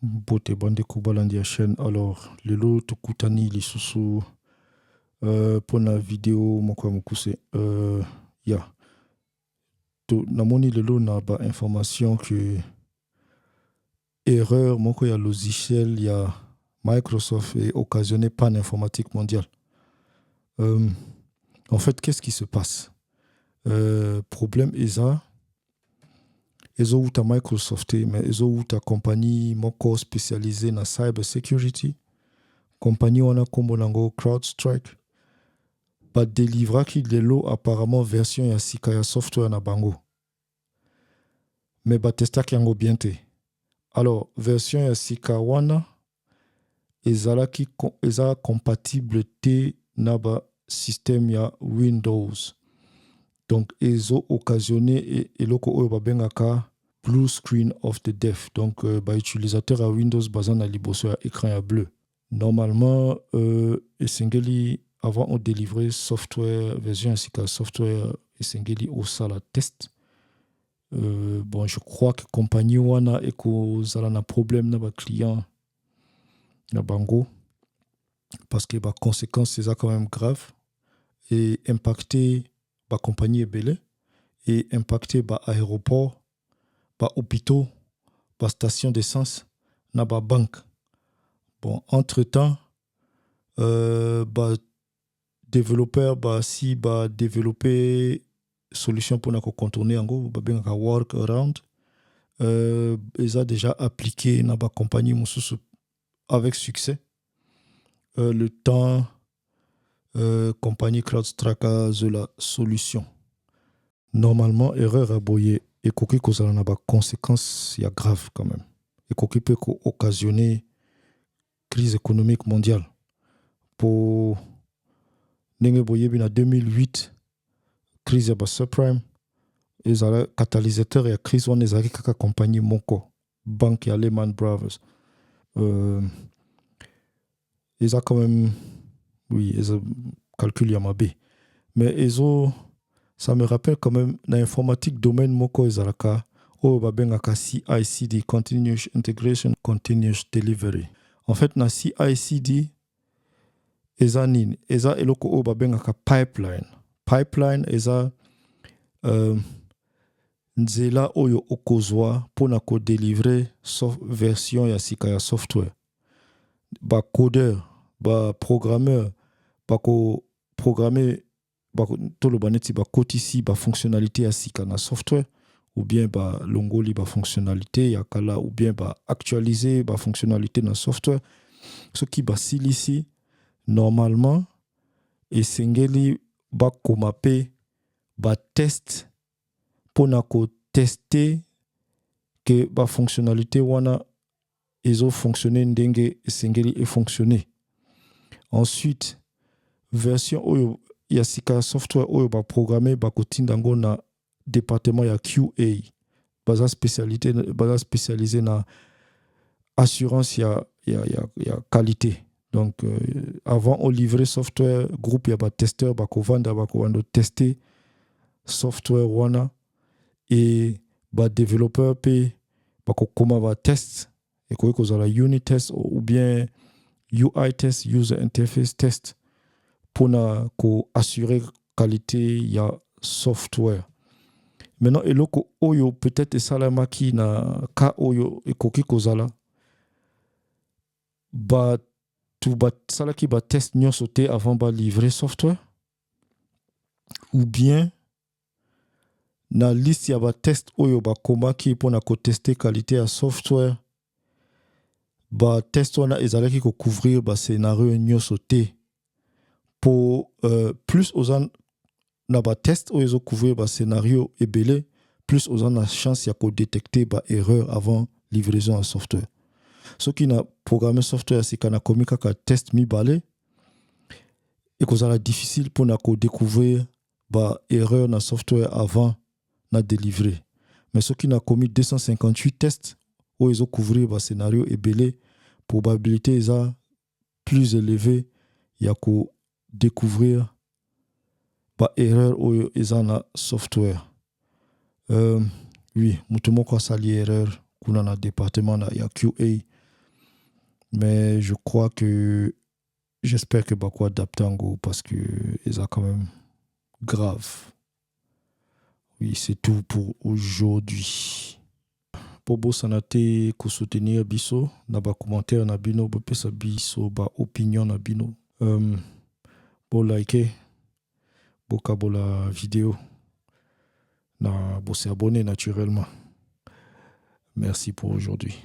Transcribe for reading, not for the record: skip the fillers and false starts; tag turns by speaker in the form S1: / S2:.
S1: Bote bande kubalandi ya chaîne. Alors, lelo tokutani lisusu pona vidéo moko ya mokuse. Ya. Namoni lelo na ba information que erreur moko ya logiciel ya Microsoft est occasionné panne informatique mondiale. En fait, qu'est-ce qui se passe? Problème ESA. Ezo uta Microsoft, mais ezo uta compagnie moko spécialisée na cyber security. Compagnie wana kombo nango CrowdStrike. Ba délivra ki lelo apparemment version ya sika ya software na bango. Mais ba testa ki yango bien te. Alors, version ya sika wana eza compatible te na ba système ya Windows. Donc, ezo occasionné eloko oyo babengaka blue screen of the deaf. Donc, ba utilisateur à Windows baza na liboso ya écran ya bleu. Normalement, esengeli avant on délivrer software version ainsi que software esengeli au sala test. Bon, je crois que compagnie wana eko zala na problème na ba client na bango parce que ba conséquences c'est ça quand même grave et impacter ba compagnie ebele et impacter ba aéroport, ba hôpitaux, ba station d'essence na ba banque. Bon, entre-temps, développeur si développer solution pour nous contourner en gros un workaround ils ont déjà appliqué dans la compagnie avec succès le temps compagnie CrowdStrike a la solution normalement erreur à boyer et quoi que n'a pas conséquences il y a grave quand même et quoi peut occasionner crise économique mondiale pour Nenge boyebi na 2008 crise ya subprime ezala catalyseur ya crise wana ezalaki kaka compagnie moko banque ya Lehman Brothers eza quand même oui eza calcul ya mabe mais ezo ça me rappelle quand même na informatique domaine moko ezalaka oyo babengaka CI/CD continuous integration continuous delivery en fait na CI/CD eza nini eza eloko oyo babengaka pipeline eza nzela oyo okozwa mpona kodélivrer version ya sika ya software bacodeur baprogrammeur bakoprogramme toloba neti bakotisi bafonctionnalité ya sika na software ou bien balongoli bafonctionnalité ya kala ou bien baactualiser bafonctionnalité na software soki basilisi normalement esengeli bakoma mpe batest mpona koteste ke bafonctionnalité wana ezofonctionne ndenge esengeli efonctionne. Ensuite, version oyo ya sika software oyo baprogramme bakotinda ngo na département ya QA baza spécialisé na assurance ya qualité. Donc, avant on livrer software, groupe ya ba testeur bakovanda tester software wana et ba développeur pe bakokoma ba test et ko za la unit test ou bien UI test, user interface test pour ko assurer qualité ya software. Maintenant eloko oyo peut-être salamaki na ka oyo ekoki kozala tout salaki ba test nyonso te avant ba livrer software ou bien na liste ya ba test oyo ba komaki pona ko tester qualité ya software ba test wana ezalaki ko couvrir ba scénario nyonso te pour plus ozan na ba test oyo ezo couvrir ba scénario ebele plus ozan na chance ya ko détecter ba erreur avant livraison en software. Ce qui na programmé software c'est qu'on a commis kaka test mibale et que ça difficile pour na ko découvrir ba erreur na software avant na délivrer. Mais ce qui na commis 258 tests où ils ont couvert ba scénario et belé probabilité est plus élevée il y a ko découvrir ba erreur où ils ont na software. Oui, mutumo kwa sali erreur kuna na département na ya QA Mais je crois que j'espère que Bako adapte Ango parce que ils ont quand même grave. Oui, c'est tout pour aujourd'hui. Pobo sanate ko soutenir biso na ba commentaire na bino bo pesa biso ba opinion na bino. Bo like bo kabola vidéo na bo s'abonner naturellement. Merci pour aujourd'hui.